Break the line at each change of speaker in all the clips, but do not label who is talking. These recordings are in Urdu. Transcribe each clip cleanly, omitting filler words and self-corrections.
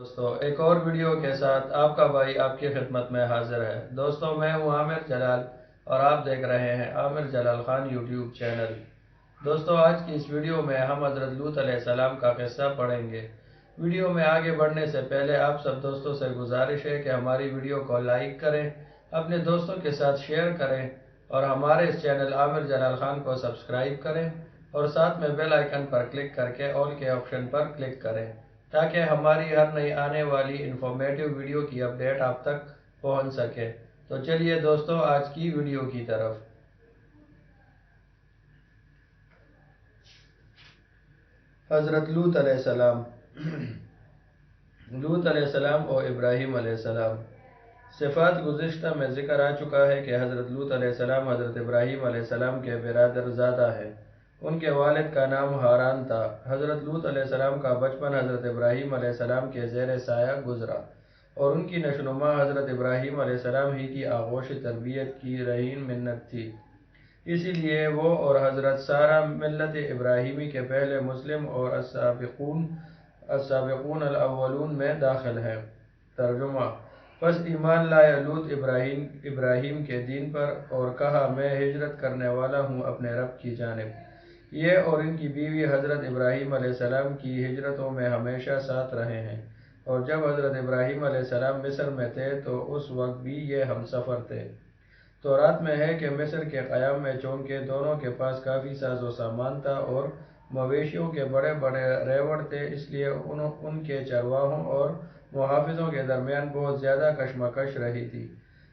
دوستو ایک اور ویڈیو کے ساتھ آپ کا بھائی آپ کی خدمت میں حاضر ہے۔ دوستو میں ہوں عامر جلال اور آپ دیکھ رہے ہیں عامر جلال خان یوٹیوب چینل۔ دوستو آج کی اس ویڈیو میں ہم حضرت لوط علیہ السلام کا قصہ پڑھیں گے۔ ویڈیو میں آگے بڑھنے سے پہلے آپ سب دوستوں سے گزارش ہے کہ ہماری ویڈیو کو لائک کریں، اپنے دوستوں کے ساتھ شیئر کریں اور ہمارے اس چینل عامر جلال خان کو سبسکرائب کریں اور ساتھ میں بیل آئیکن پر کلک کر کے آل کے آپشن پر کلک کریں تاکہ ہماری ہر نئی آنے والی انفارمیٹیو ویڈیو کی اپڈیٹ آپ تک پہنچ سکے۔ تو چلیے دوستو آج کی ویڈیو کی طرف۔ حضرت لوط علیہ السلام۔ لوط علیہ السلام اور ابراہیم علیہ السلام۔ صفات گزشتہ میں ذکر آ چکا ہے کہ حضرت لوط علیہ السلام حضرت ابراہیم علیہ السلام کے برادر زادہ ہیں۔ ان کے والد کا نام ہاران تھا۔ حضرت لوط علیہ السلام کا بچپن حضرت ابراہیم علیہ السلام کے زیر سایہ گزرا اور ان کی نشوونما حضرت ابراہیم علیہ السلام ہی کی آغوش تربیت کی رہین منت تھی، اسی لیے وہ اور حضرت سارہ ملت ابراہیمی کے پہلے مسلم اور السابقون الاولون میں داخل ہیں۔ ترجمہ: پس ایمان لایا لوط ابراہیم کے دین پر اور کہا میں ہجرت کرنے والا ہوں اپنے رب کی جانب۔ یہ اور ان کی بیوی حضرت ابراہیم علیہ السلام کی ہجرتوں میں ہمیشہ ساتھ رہے ہیں، اور جب حضرت ابراہیم علیہ السلام مصر میں تھے تو اس وقت بھی یہ ہم سفر تھے۔ تورات میں ہے کہ مصر کے قیام میں چونکہ دونوں کے پاس کافی ساز و سامان تھا اور مویشیوں کے بڑے بڑے ریوڑ تھے، اس لیے ان کے چرواہوں اور محافظوں کے درمیان بہت زیادہ کشمکش رہی تھی۔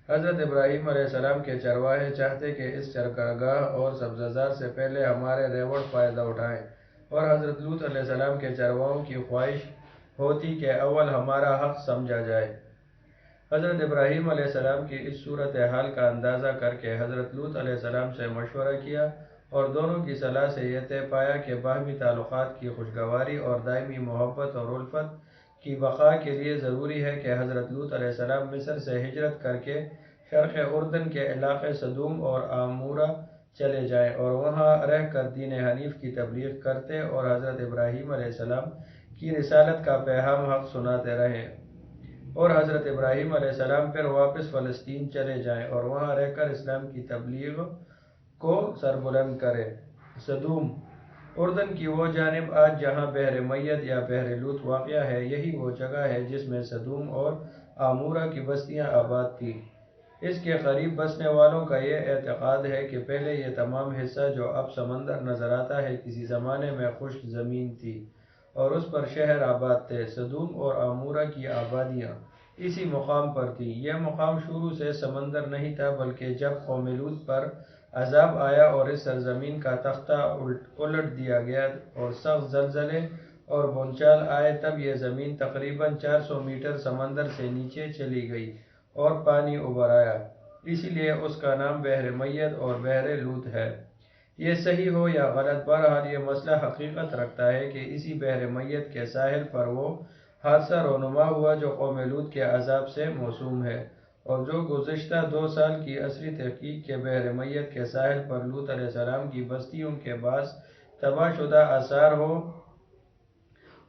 حضرت ابراہیم علیہ السلام کے چرواہے چاہتے کہ اس چرگاہ اور سبززار سے پہلے ہمارے ریوڑ فائدہ اٹھائیں، اور حضرت لوط علیہ السلام کے چرواہوں کی خواہش ہوتی کہ اول ہمارا حق سمجھا جائے۔ حضرت ابراہیم علیہ السلام کی اس صورتحال کا اندازہ کر کے حضرت لوط علیہ السلام سے مشورہ کیا اور دونوں کی صلاح سے یہ طے پایا کہ باہمی تعلقات کی خوشگواری اور دائمی محبت اور الفت کی بقا کے لیے ضروری ہے کہ حضرت لوط علیہ السلام مصر سے ہجرت کر کے شرق اردن کے علاقے سدوم اور عمورہ چلے جائیں اور وہاں رہ کر دین حنیف کی تبلیغ کرتے اور حضرت ابراہیم علیہ السلام کی رسالت کا پیغام حق سناتے رہیں، اور حضرت ابراہیم علیہ السلام پھر واپس فلسطین چلے جائیں اور وہاں رہ کر اسلام کی تبلیغ کو سربلند کریں۔ سدوم، اردن کی وہ جانب آج جہاں بحر میت یا بحر لوط واقع ہے، یہی وہ جگہ ہے جس میں سدوم اور عمورہ کی بستیاں آباد تھیں۔ اس کے قریب بسنے والوں کا یہ اعتقاد ہے کہ پہلے یہ تمام حصہ جو اب سمندر نظر آتا ہے کسی زمانے میں خشک زمین تھی اور اس پر شہر آباد تھے۔ سدوم اور عمورہ کی آبادیاں اسی مقام پر تھیں۔ یہ مقام شروع سے سمندر نہیں تھا، بلکہ جب قوم لوط پر عذاب آیا اور اس سرزمین کا تختہ الٹ دیا گیا اور سخت زلزلے اور بھونچال آئے، تب یہ زمین تقریباً 400 میٹر سمندر سے نیچے چلی گئی اور پانی ابھر آیا، اسی لیے اس کا نام بحر میت اور بحر لوط ہے۔ یہ صحیح ہو یا غلط، بہرحال یہ مسئلہ حقیقت رکھتا ہے کہ اسی بحر میت کے ساحل پر وہ حادثہ رونما ہوا جو قوم لوط کے عذاب سے موسوم ہے، اور جو گزشتہ 2 سال کی عصری تحقیق کے بحر میت کے ساحل پر لوط علیہ السلام کی بستیوں کے باعث تباہ شدہ آثار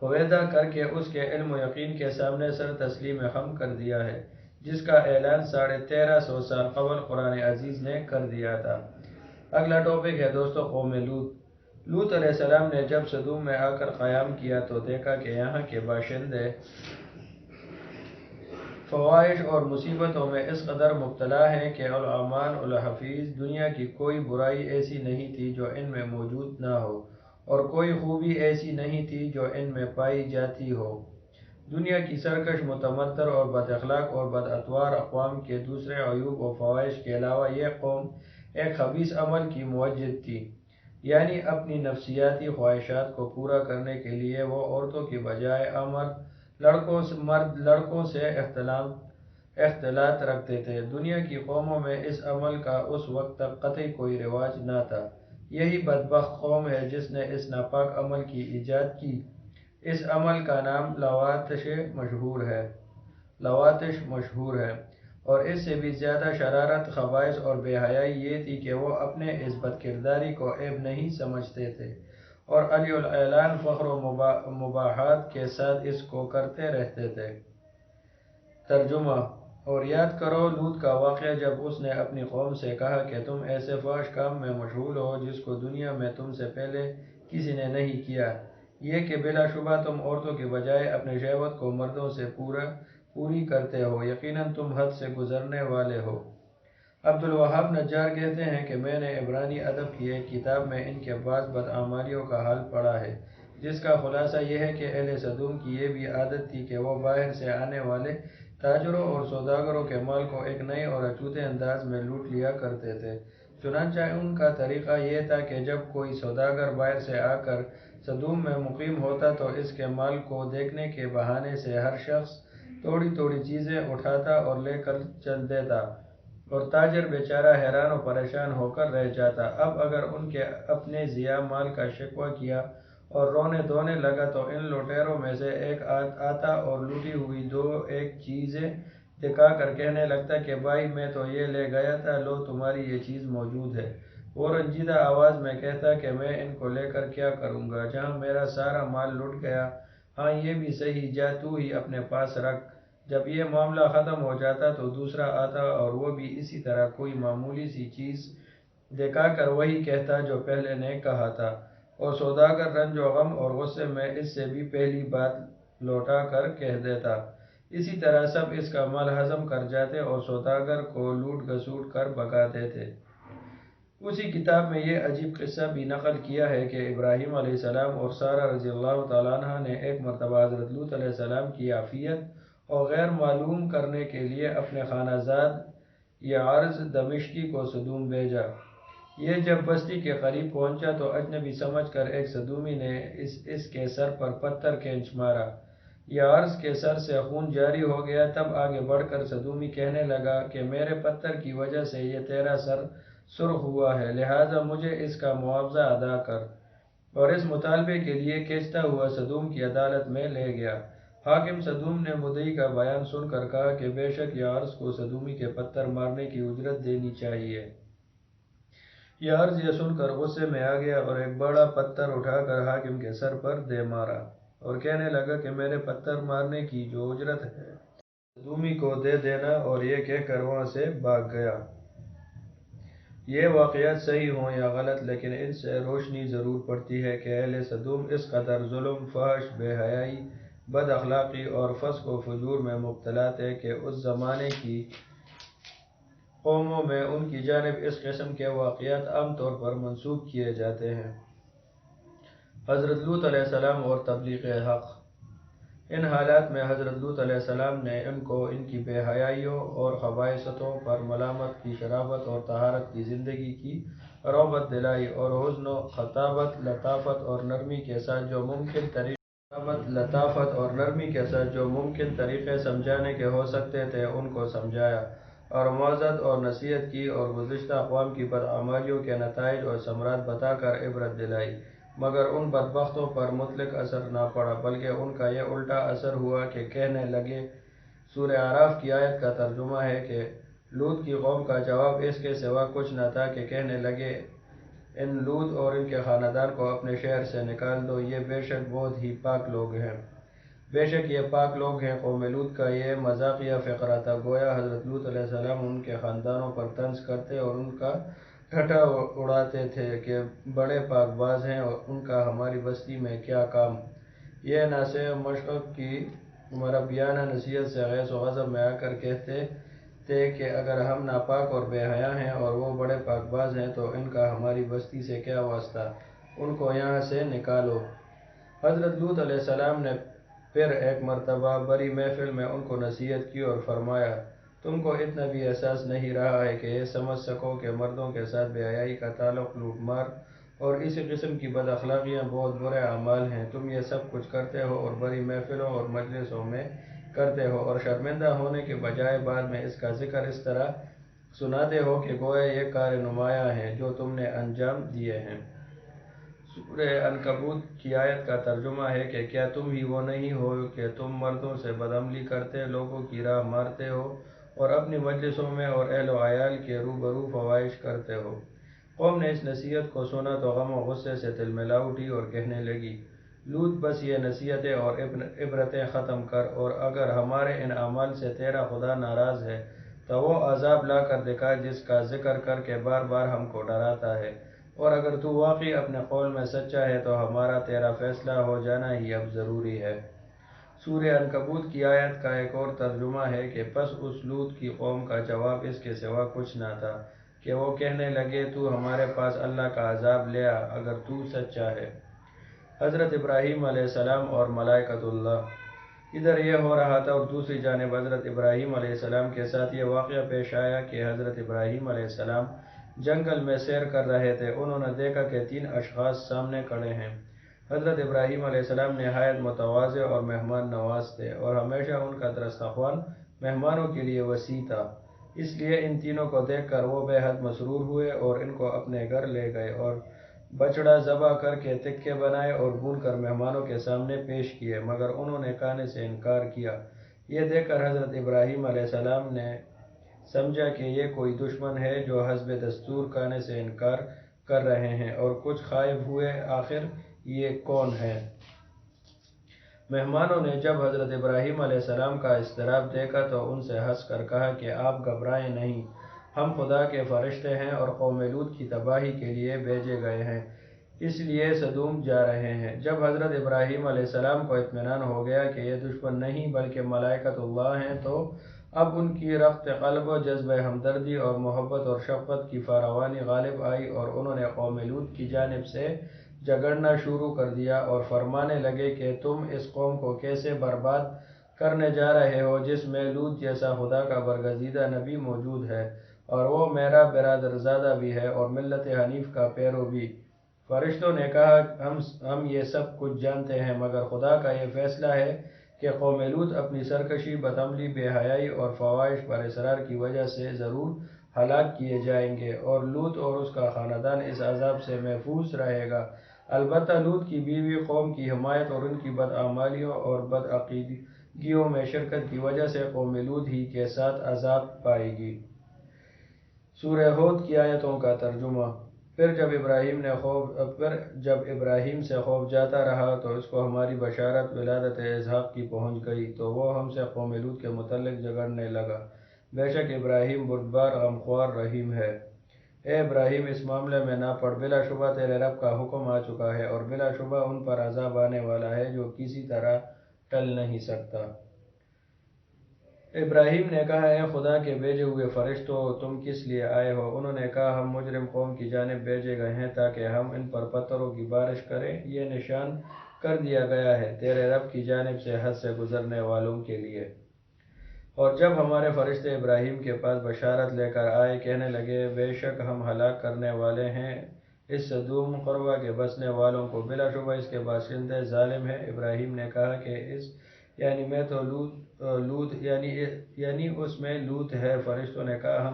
ہویدا کر کے اس کے علم و یقین کے سامنے سر تسلیم خم کر دیا ہے، جس کا اعلان 1350 سال قبل قرآن عزیز نے کر دیا تھا۔ اگلا ٹاپک ہے دوستو قوم لوط۔ لوط علیہ السلام نے جب سدوم میں آ کر قیام کیا تو دیکھا کہ یہاں کے باشندے فواحش اور مصیبتوں میں اس قدر مبتلا ہیں کہ العمال الحفیظ، دنیا کی کوئی برائی ایسی نہیں تھی جو ان میں موجود نہ ہو، اور کوئی خوبی ایسی نہیں تھی جو ان میں پائی جاتی ہو۔ دنیا کی سرکش، متمدر اور بد اخلاق اور بد اتوار اقوام کے دوسرے عیوب و فواحش کے علاوہ یہ قوم ایک خبیث عمل کی موجد تھی، یعنی اپنی نفسیاتی خواہشات کو پورا کرنے کے لیے وہ عورتوں کی بجائے مرد لڑکوں سے اختلاط رکھتے تھے۔ دنیا کی قوموں میں اس عمل کا اس وقت تک قطعی کوئی رواج نہ تھا۔ یہی بدبخت قوم ہے جس نے اس ناپاک عمل کی ایجاد کی۔ اس عمل کا نام لواطش مشہور ہے، اور اس سے بھی زیادہ شرارت، خبائث اور بے حیائی یہ تھی کہ وہ اپنے اس بد کرداری کو عیب نہیں سمجھتے تھے اور علی الاعلان فخر و مباحات کے ساتھ اس کو کرتے رہتے تھے۔ ترجمہ: اور یاد کرو لوط کا واقعہ جب اس نے اپنی قوم سے کہا کہ تم ایسے فحش کام میں مشغول ہو جس کو دنیا میں تم سے پہلے کسی نے نہیں کیا، یہ کہ بلا شبہ تم عورتوں کے بجائے اپنے شہوت کو مردوں سے پوری کرتے ہو، یقیناً تم حد سے گزرنے والے ہو۔ عبدالوہاب نجار کہتے ہیں کہ میں نے عبرانی ادب کی ایک کتاب میں ان کے بعض بدعمالیوں کا حال پڑھا ہے، جس کا خلاصہ یہ ہے کہ اہل سدوم کی یہ بھی عادت تھی کہ وہ باہر سے آنے والے تاجروں اور سوداگروں کے مال کو ایک نئے اور اچھوتے انداز میں لوٹ لیا کرتے تھے۔ چنانچہ ان کا طریقہ یہ تھا کہ جب کوئی سوداگر باہر سے آ کر سدوم میں مقیم ہوتا تو اس کے مال کو دیکھنے کے بہانے سے ہر شخص تھوڑی تھوڑی چیزیں اٹھاتا اور لے کر چل دیتا، اور تاجر بیچارہ حیران و پریشان ہو کر رہ جاتا۔ اب اگر ان کے اپنے ضیاع مال کا شکوہ کیا اور رونے دھونے لگا تو ان لوٹیروں میں سے ایک آتا اور لوٹی ہوئی دو ایک چیزیں دکھا کر کہنے لگتا کہ بھائی میں تو یہ لے گیا تھا، لو تمہاری یہ چیز موجود ہے۔ وہ رنجیدہ آواز میں کہتا کہ میں ان کو لے کر کیا کروں گا جہاں میرا سارا مال لٹ گیا؟ ہاں یہ بھی صحیح، جا تو ہی اپنے پاس رکھ۔ جب یہ معاملہ ختم ہو جاتا تو دوسرا آتا اور وہ بھی اسی طرح کوئی معمولی سی چیز دکھا کر وہی کہتا جو پہلے نے کہا تھا، اور سوداگر رنج و غم اور غصے میں اس سے بھی پہلی بات لوٹا کر کہہ دیتا۔ اسی طرح سب اس کا مال ہضم کر جاتے اور سوداگر کو لوٹ گھسوٹ کر بھگاتے تھے۔ اسی کتاب میں یہ عجیب قصہ بھی نقل کیا ہے کہ ابراہیم علیہ السلام اور سارہ رضی اللہ تعالیٰ عنہ نے ایک مرتبہ حضرت لوط علیہ السلام کی عافیت اور غیر معلوم کرنے کے لیے اپنے خانہ زاد یعرز دمشقی کو سدوم بھیجا۔ یہ جب بستی کے قریب پہنچا تو اجنبی سمجھ کر ایک سدومی نے اس کے سر پر پتھر کھینچ مارا۔ یعرز کے سر سے خون جاری ہو گیا۔ تب آگے بڑھ کر سدومی کہنے لگا کہ میرے پتھر کی وجہ سے یہ تیرا سر سرخ ہوا ہے، لہٰذا مجھے اس کا معاوضہ ادا کر، اور اس مطالبے کے لیے کھینچتا ہوا سدوم کی عدالت میں لے گیا۔ حاکم سدوم نے مدعی کا بیان سن کر کہا کہ بے شک یعرز کو سدومی کے پتھر مارنے کی اجرت دینی چاہیے۔ یعرز یہ سن کر غصے میں آ گیا اور ایک بڑا پتھر اٹھا کر حاکم کے سر پر دے مارا، اور کہنے لگا کہ میرے پتھر مارنے کی جو اجرت ہے سدومی کو دے دینا، اور یہ کہہ کر وہاں سے بھاگ گیا۔ یہ واقعات صحیح ہوں یا غلط، لیکن ان سے روشنی ضرور پڑتی ہے کہ اہل سدوم اس قدر ظلم، فحش، بے حیائی، بد اخلاقی اور فسق و فجور میں مبتلا تھے کہ اس زمانے کی قوموں میں ان کی جانب اس قسم کے واقعات عام طور پر منسوب کیے جاتے ہیں۔ حضرت لوط علیہ السلام اور تبلیغ حق۔ ان حالات میں حضرت لوط علیہ السلام نے ان کو ان کی بے حیائیوں اور خبائثتوں پر ملامت کی، شرافت اور طہارت کی زندگی کی رغبت دلائی، اور حزن و خطابت، لطافت اور نرمی کے ساتھ جو ممکن طریقے سمجھانے کے ہو سکتے تھے ان کو سمجھایا، اور موعظت اور نصیحت کی، اور گزشتہ اقوام کی بدعمالیوں کے نتائج اور ثمرات بتا کر عبرت دلائی، مگر ان بدبختوں پر مطلق اثر نہ پڑا، بلکہ ان کا یہ الٹا اثر ہوا کہ کہنے لگے۔ سورہ اعراف کی آیت کا ترجمہ ہے کہ لوط کی قوم کا جواب اس کے سوا کچھ نہ تھا کہ کہنے لگے ان لوط اور ان کے خاندان کو اپنے شہر سے نکال دو، یہ بے شک بہت ہی پاک لوگ ہیں۔ بے شک یہ پاک لوگ ہیں۔ قوم لوط کا یہ مذاقیہ فقرہ تھا، گویا حضرت لوط علیہ السلام ان کے خاندانوں پر طنز کرتے اور ان کا ٹھٹھا اڑاتے تھے کہ بڑے پاک باز ہیں، اور ان کا ہماری بستی میں کیا کام۔ یہ ناصح مشق کی مربیانہ نصیحت سے غیظ و غضب میں آ کر کہتے تھے کہ اگر ہم ناپاک اور بے حیا ہیں اور وہ بڑے پاک باز ہیں تو ان کا ہماری بستی سے کیا واسطہ، ان کو یہاں سے نکالو۔ حضرت لوط علیہ السلام نے پھر ایک مرتبہ بڑی محفل میں ان کو نصیحت کی اور فرمایا، تم کو اتنا بھی احساس نہیں رہا ہے کہ یہ سمجھ سکو کہ مردوں کے ساتھ بے حیائی کا تعلق، لوٹ مار اور اسی قسم کی بد اخلاقیاں بہت برے اعمال ہیں؟ تم یہ سب کچھ کرتے ہو اور بڑی محفلوں اور مجلسوں میں کرتے ہو، اور شرمندہ ہونے کے بجائے بعد میں اس کا ذکر اس طرح سناتے ہو کہ گویا یہ کار نمایاں ہیں جو تم نے انجام دیے ہیں۔ سورہ عنکبوت کی آیت کا ترجمہ ہے کہ کیا تم ہی وہ نہیں ہو کہ تم مردوں سے بدعملی کرتے، لوگوں کی راہ مارتے ہو اور اپنی مجلسوں میں اور اہل و عیال کے روبرو فواحش کرتے ہو؟ قوم نے اس نصیحت کو سنا تو غم و غصے سے تلملا اٹھی اور کہنے لگی، لوط بس یہ نصیحتیں اور عبرتیں ختم کر، اور اگر ہمارے ان اعمال سے تیرا خدا ناراض ہے تو وہ عذاب لا کر دکھا جس کا ذکر کر کے بار بار ہم کو ڈراتا ہے، اور اگر تو واقعی اپنے قول میں سچا ہے تو ہمارا تیرا فیصلہ ہو جانا ہی اب ضروری ہے۔ سورہ عنکبوت کی آیت کا ایک اور ترجمہ ہے کہ پس اس لوط کی قوم کا جواب اس کے سوا کچھ نہ تھا کہ وہ کہنے لگے، تو ہمارے پاس اللہ کا عذاب لے آ اگر تو سچا ہے۔ حضرت ابراہیم علیہ السلام اور ملائکۃ اللہ۔ ادھر یہ ہو رہا تھا اور دوسری جانب حضرت ابراہیم علیہ السلام کے ساتھ یہ واقعہ پیش آیا کہ حضرت ابراہیم علیہ السلام جنگل میں سیر کر رہے تھے۔ انہوں نے دیکھا کہ 3 اشخاص سامنے کھڑے ہیں۔ حضرت ابراہیم علیہ السلام نہایت متواضع اور مہمان نواز تھے، اور ہمیشہ ان کا دسترخوان مہمانوں کے لیے وسیع تھا۔ اس لیے ان تینوں کو دیکھ کر وہ بے حد مسرور ہوئے اور ان کو اپنے گھر لے گئے اور بچڑا ذبح کر کے تکے بنائے اور بھون کر مہمانوں کے سامنے پیش کیے، مگر انہوں نے کھانے سے انکار کیا۔ یہ دیکھ کر حضرت ابراہیم علیہ السلام نے سمجھا کہ یہ کوئی دشمن ہے جو حسب دستور کھانے سے انکار کر رہے ہیں، اور کچھ خائب ہوئے آخر یہ کون ہے۔ مہمانوں نے جب حضرت ابراہیم علیہ السلام کا اضطراب دیکھا تو ان سے ہنس کر کہا کہ آپ گھبرائیں نہیں، ہم خدا کے فرشتے ہیں اور قوم لوط کی تباہی کے لیے بھیجے گئے ہیں، اس لیے سدوم جا رہے ہیں۔ جب حضرت ابراہیم علیہ السلام کو اطمینان ہو گیا کہ یہ دشمن نہیں بلکہ ملائکۃ اللہ ہیں تو اب ان کی رقت قلب و جذبہ ہمدردی اور محبت اور شفقت کی فراوانی غالب آئی، اور انہوں نے قوم لوط کی جانب سے جھگڑنا شروع کر دیا اور فرمانے لگے کہ تم اس قوم کو کیسے برباد کرنے جا رہے ہو جس میں لوط جیسا خدا کا برگزیدہ نبی موجود ہے، اور وہ میرا برادرزادہ بھی ہے اور ملت حنیف کا پیرو بھی۔ فرشتوں نے کہا، ہم یہ سب کچھ جانتے ہیں، مگر خدا کا یہ فیصلہ ہے کہ قوم لوط اپنی سرکشی، بدعملی، بے حیائی اور فواحش پر اصرار کی وجہ سے ضرور ہلاک کیے جائیں گے، اور لوط اور اس کا خاندان اس عذاب سے محفوظ رہے گا۔ البتہ لوط کی بیوی قوم کی حمایت اور ان کی بدعمالیوں اور بدعقیدگیوں میں شرکت کی وجہ سے قوم لوط ہی کے ساتھ عذاب پائے گی۔ سورہ ہود کی آیتوں کا ترجمہ۔ پھر جب ابراہیم سے خوف جاتا رہا تو اس کو ہماری بشارت ولادت اسحاق کی پہنچ گئی تو وہ ہم سے قوم لوط کے متعلق جھگڑنے لگا۔ بے شک ابراہیم بردبار، غمخوار، رحیم ہے۔ اے ابراہیم، اس معاملے میں نہ پڑ، بلا شبہ تیرے رب کا حکم آ چکا ہے، اور بلا شبہ ان پر عذاب آنے والا ہے جو کسی طرح ٹل نہیں سکتا۔ ابراہیم نے کہا، اے خدا کے بھیجے ہوئے فرشتوں، تم کس لیے آئے ہو؟ انہوں نے کہا، ہم مجرم قوم کی جانب بھیجے گئے ہیں تاکہ ہم ان پر پتھروں کی بارش کریں، یہ نشان کر دیا گیا ہے تیرے رب کی جانب سے حد سے گزرنے والوں کے لیے۔ اور جب ہمارے فرشتے ابراہیم کے پاس بشارت لے کر آئے، کہنے لگے، بے شک ہم ہلاک کرنے والے ہیں اس سدوم قربہ کے بسنے والوں کو، بلا شبہ اس کے باشندے ظالم ہیں۔ ابراہیم نے کہا کہ یعنی میں تو لوط یعنی اس میں لوط ہے۔ فرشتوں نے کہا،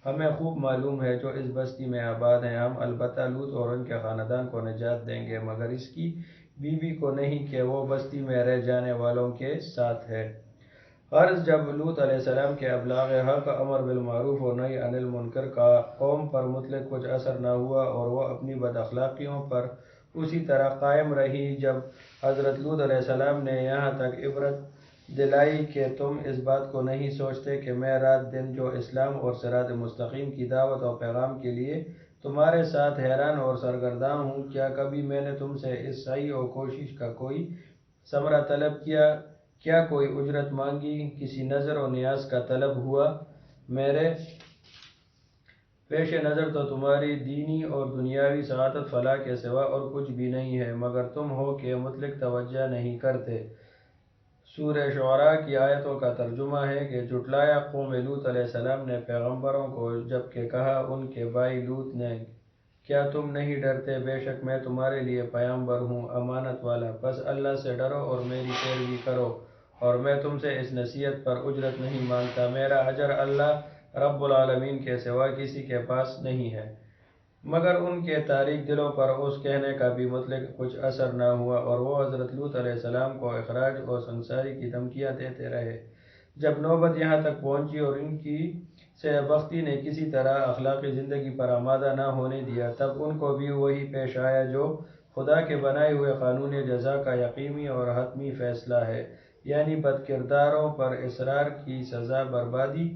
ہمیں خوب معلوم ہے جو اس بستی میں آباد ہیں، ہم البتہ لوط اور ان کے خاندان کو نجات دیں گے، مگر اس کی بیوی کو نہیں کہ وہ بستی میں رہ جانے والوں کے ساتھ ہے۔ غرض جب لوط علیہ السلام کے ابلاغ حق، امر بالمعروف و نہی عن المنکر کا قوم پر مطلق کچھ اثر نہ ہوا اور وہ اپنی بد اخلاقیوں پر اسی طرح قائم رہی، جب حضرت لوط علیہ السلام نے یہاں تک عبرت دلائی کہ تم اس بات کو نہیں سوچتے کہ میں رات دن جو اسلام اور صراط مستقیم کی دعوت و پیغام کے لیے تمہارے ساتھ حیران اور سرگرداں ہوں، کیا کبھی میں نے تم سے اس سعی و کوشش کا کوئی ثمرہ طلب کیا؟ کیا کوئی اجرت مانگی؟ کسی نظر و نیاز کا طلب ہوا؟ میرے پیش نظر تو تمہاری دینی اور دنیاوی سعادت فلاح کے سوا اور کچھ بھی نہیں ہے، مگر تم ہو کہ مطلق توجہ نہیں کرتے۔ سورہ شعراء کی آیتوں کا ترجمہ ہے کہ جھٹلایا قوم لوط علیہ السلام نے پیغمبروں کو، جبکہ کہا ان کے بھائی لوط نے، کیا تم نہیں ڈرتے؟ بے شک میں تمہارے لیے پیغمبر ہوں، امانت والا، بس اللہ سے ڈرو اور میری پیروی کرو، اور میں تم سے اس نصیحت پر اجرت نہیں مانگتا، میرا اجر اللہ رب العالمین کے سوا کسی کے پاس نہیں ہے۔ مگر ان کے تاریک دلوں پر اس کہنے کا بھی مطلق کچھ اثر نہ ہوا، اور وہ حضرت لوط علیہ السلام کو اخراج اور سنگساری کی دھمکیاں دیتے رہے، جب نوبت یہاں تک پہنچی اور ان کی سے بختی نے کسی طرح اخلاقی زندگی پر آمادہ نہ ہونے دیا، تب ان کو بھی وہی پیش آیا جو خدا کے بنائے ہوئے قانون جزا کا یقینی اور حتمی فیصلہ ہے، یعنی بد کرداروں پر اصرار کی سزا بربادی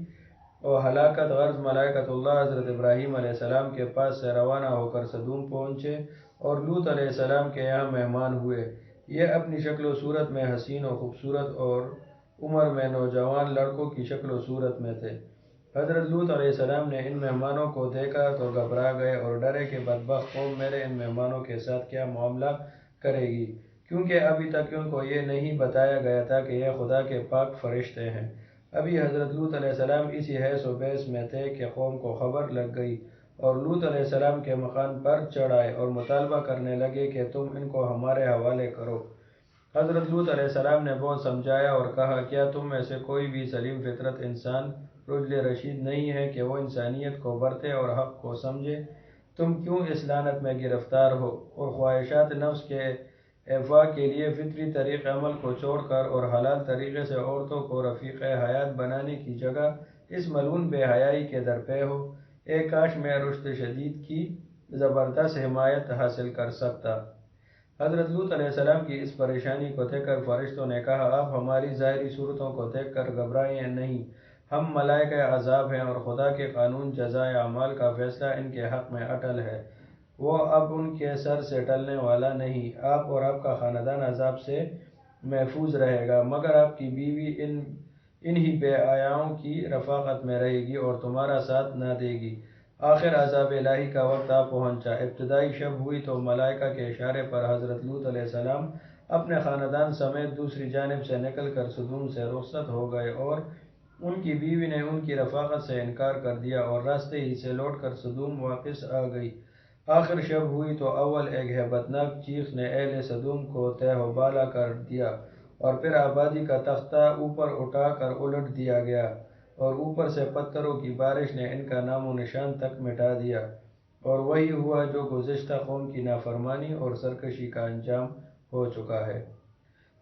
اور ہلاکت۔ غرض ملائکۃ اللہ حضرت ابراہیم علیہ السلام کے پاس سے روانہ ہو کر سدوم پہنچے اور لوط علیہ السلام کے یہاں مہمان ہوئے۔ یہ اپنی شکل و صورت میں حسین و خوبصورت اور عمر میں نوجوان لڑکوں کی شکل و صورت میں تھے۔ حضرت لوط علیہ السلام نے ان مہمانوں کو دیکھا تو گھبرا گئے اور ڈرے کہ بدبخت قوم میرے ان مہمانوں کے ساتھ کیا معاملہ کرے گی، کیونکہ ابھی تک ان کو یہ نہیں بتایا گیا تھا کہ یہ خدا کے پاک فرشتے ہیں۔ ابھی حضرت لوط علیہ السلام اسی حیث و بیس میں تھے کہ قوم کو خبر لگ گئی اور لوط علیہ السلام کے مکان پر چڑھ آئے اور مطالبہ کرنے لگے کہ تم ان کو ہمارے حوالے کرو۔ حضرت لوط علیہ السلام نے بہت سمجھایا اور کہا، کیا تم میں سے کوئی بھی سلیم فطرت انسان رجل رشید نہیں ہے کہ وہ انسانیت کو برتے اور حق کو سمجھے؟ تم کیوں اس لعنت میں گرفتار ہو اور خواہشات نفس کے افواہ کے لیے فطری طریق عمل کو چھوڑ کر اور حلال طریقے سے عورتوں کو رفیق حیات بنانے کی جگہ اس ملعون بے حیائی کے درپے ہو؟ کاش میں رشد شدید کی زبردست حمایت حاصل کر سکتا۔ حضرت لوط علیہ السلام کی اس پریشانی کو دیکھ کر فرشتوں نے کہا، آپ ہماری ظاہری صورتوں کو دیکھ کر گھبرائیں نہیں، ہم ملائکہ عذاب ہیں اور خدا کے قانون جزائے اعمال کا فیصلہ ان کے حق میں اٹل ہے، وہ اب ان کے سر سے ٹلنے والا نہیں۔ آپ اور آپ کا خاندان عذاب سے محفوظ رہے گا، مگر آپ کی بیوی انہی بے حیاؤں کی رفاقت میں رہے گی اور تمہارا ساتھ نہ دے گی۔ آخر عذاب الہی کا وقت آ پہنچا۔ ابتدائی شب ہوئی تو ملائکہ کے اشارے پر حضرت لوط علیہ السلام اپنے خاندان سمیت دوسری جانب سے نکل کر سدوم سے رخصت ہو گئے اور ان کی بیوی نے ان کی رفاقت سے انکار کر دیا اور راستے ہی سے لوٹ کر سدوم واپس آ گئی۔ آخر شب ہوئی تو اول ایک ہیبت ناک چیخ نے اہل سدوم کو تہ و بالا کر دیا اور پھر آبادی کا تختہ اوپر اٹھا کر الٹ دیا گیا اور اوپر سے پتھروں کی بارش نے ان کا نام و نشان تک مٹا دیا، اور وہی ہوا جو گزشتہ قوم کی نافرمانی اور سرکشی کا انجام ہو چکا ہے۔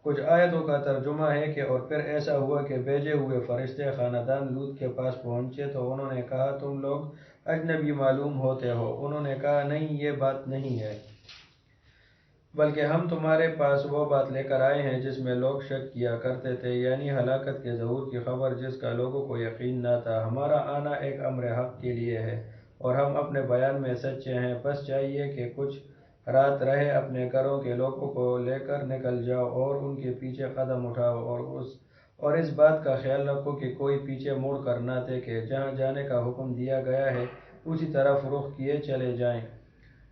کچھ آیتوں کا ترجمہ ہے کہ اور پھر ایسا ہوا کہ بھیجے ہوئے فرشتے خاندان لوط کے پاس پہنچے تو انہوں نے کہا، تم لوگ اجنبی معلوم ہوتے ہو۔ انہوں نے کہا، نہیں، یہ بات نہیں ہے، بلکہ ہم تمہارے پاس وہ بات لے کر آئے ہیں جس میں لوگ شک کیا کرتے تھے، یعنی ہلاکت کے ظہور کی خبر جس کا لوگوں کو یقین نہ تھا۔ ہمارا آنا ایک امر حق کے لیے ہے اور ہم اپنے بیان میں سچے ہیں، بس چاہیے کہ کچھ رات رہے اپنے گھروں کے لوگوں کو لے کر نکل جاؤ اور ان کے پیچھے قدم اٹھاؤ اور اس بات کا خیال رکھو کہ کوئی پیچھے مڑ کر نہ دیکھے، جہاں جانے کا حکم دیا گیا ہے اسی طرف رخ کیے چلے جائیں۔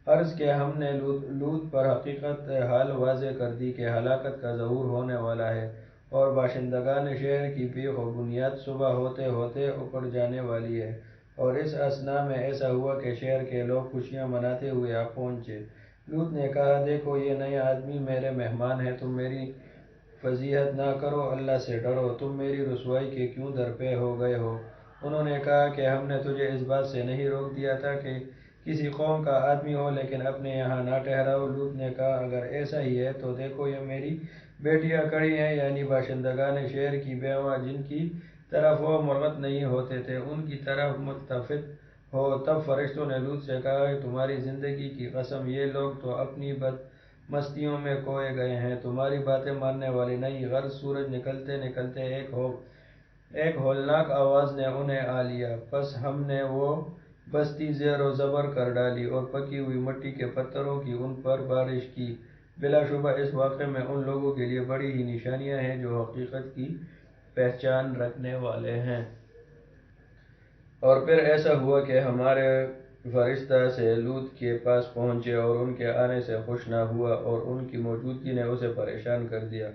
عرض کہ ہم نے لوط پر حقیقت حال واضح کر دی کہ ہلاکت کا ظہور ہونے والا ہے اور باشندگان شہر کی بیخ و بنیاد صبح ہوتے ہوتے اکھڑ جانے والی ہے، اور اس اثنا میں ایسا ہوا کہ شہر کے لوگ خوشیاں مناتے ہوئے آ پہنچے۔ لوط نے کہا، دیکھو یہ نئے آدمی میرے مہمان ہیں، تم میری فضیحت نہ کرو، اللہ سے ڈرو، تم میری رسوائی کے کیوں درپے ہو گئے ہو؟ انہوں نے کہا کہ ہم نے تجھے اس بات سے نہیں روک دیا تھا کہ کسی قوم کا آدمی ہو لیکن اپنے یہاں نہ ٹھہراؤ۔ لوط نے کہا، اگر ایسا ہی ہے تو دیکھو یہ میری بیٹیاں کھڑی ہیں، یعنی باشندگان شہر کی بیویاں جن کی طرف وہ مرغت نہیں ہوتے تھے، ان کی طرف ملتفت ہو۔ تب فرشتوں نے لوط سے کہا، تمہاری زندگی کی قسم، یہ لوگ تو اپنی بد مستیوں میں کھوئے گئے ہیں، تمہاری باتیں ماننے والے نہیں۔ غرض سورج نکلتے نکلتے ایک ہولناک آواز نے انہیں آ لیا، پس ہم نے وہ بستی زیر و زبر کر ڈالی اور پکی ہوئی مٹی کے پتھروں کی ان پر بارش کی۔ بلا شبہ اس واقعے میں ان لوگوں کے لیے بڑی ہی نشانیاں ہیں جو حقیقت کی پہچان رکھنے والے ہیں۔ اور پھر ایسا ہوا کہ ہمارے فرشتہ سے لوط کے پاس پہنچے اور ان کے آنے سے خوش نہ ہوا اور ان کی موجودگی نے اسے پریشان کر دیا۔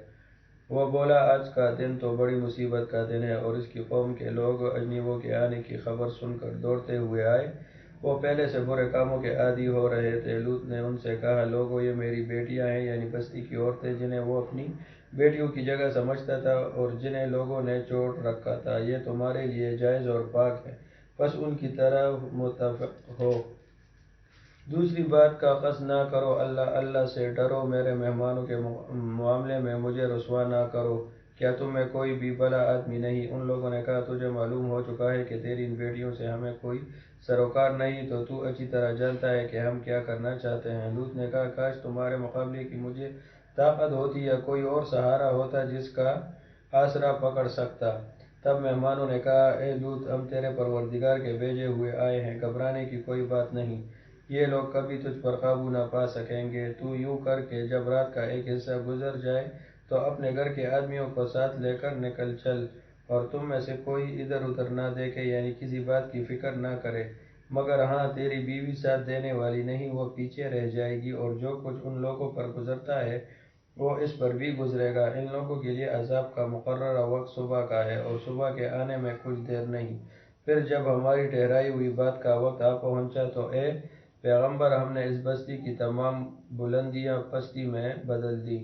وہ بولا، آج کا دن تو بڑی مصیبت کا دن ہے، اور اس کی قوم کے لوگ اجنبیوں کے آنے کی خبر سن کر دوڑتے ہوئے آئے۔ وہ پہلے سے برے کاموں کے عادی ہو رہے تھے۔ لوط نے ان سے کہا، لوگو یہ میری بیٹیاں ہیں، یعنی بستی کی عورتیں جنہیں وہ اپنی بیٹیوں کی جگہ سمجھتا تھا اور جنہیں لوگوں نے چھوڑ رکھا تھا، یہ تمہارے لیے جائز اور پاک ہے، بس ان کی طرف متفق ہو۔ دوسری بات کا قصد نہ کرو، اللہ سے ڈرو، میرے مہمانوں کے معاملے میں مجھے رسوا نہ کرو۔ کیا تم میں کوئی بھی بھلا آدمی نہیں؟ ان لوگوں نے کہا تجھے معلوم ہو چکا ہے کہ تیری ان بیٹیوں سے ہمیں کوئی سروکار نہیں، تو اچھی طرح جانتا ہے کہ ہم کیا کرنا چاہتے ہیں۔ لوط نے کہا کاش تمہارے مقابلے کی مجھے طاقت ہوتی یا کوئی اور سہارا ہوتا جس کا آسرا پکڑ سکتا۔ تب مہمانوں نے کہا اے لوط، ہم تیرے پروردگار کے بھیجے ہوئے آئے ہیں، گھبرانے کی کوئی بات نہیں، یہ لوگ کبھی تجھ پر قابو نہ پا سکیں گے۔ تو یوں کر کہ جب رات کا ایک حصہ گزر جائے تو اپنے گھر کے آدمیوں کو ساتھ لے کر نکل چل، اور تم میں سے کوئی ادھر ادھر نہ دیکھے، یعنی کسی بات کی فکر نہ کرے، مگر ہاں تیری بیوی ساتھ دینے والی نہیں، وہ پیچھے رہ جائے گی، اور جو کچھ ان لوگوں پر گزرتا ہے وہ اس پر بھی گزرے گا۔ ان لوگوں کے لیے عذاب کا مقررہ وقت صبح کا ہے، اور صبح کے آنے میں کچھ دیر نہیں۔ پھر جب ہماری ٹھہرائی ہوئی بات کا وقت آ پہنچا تو اے پیغمبر، ہم نے اس بستی کی تمام بلندیاں پستی میں بدل دی،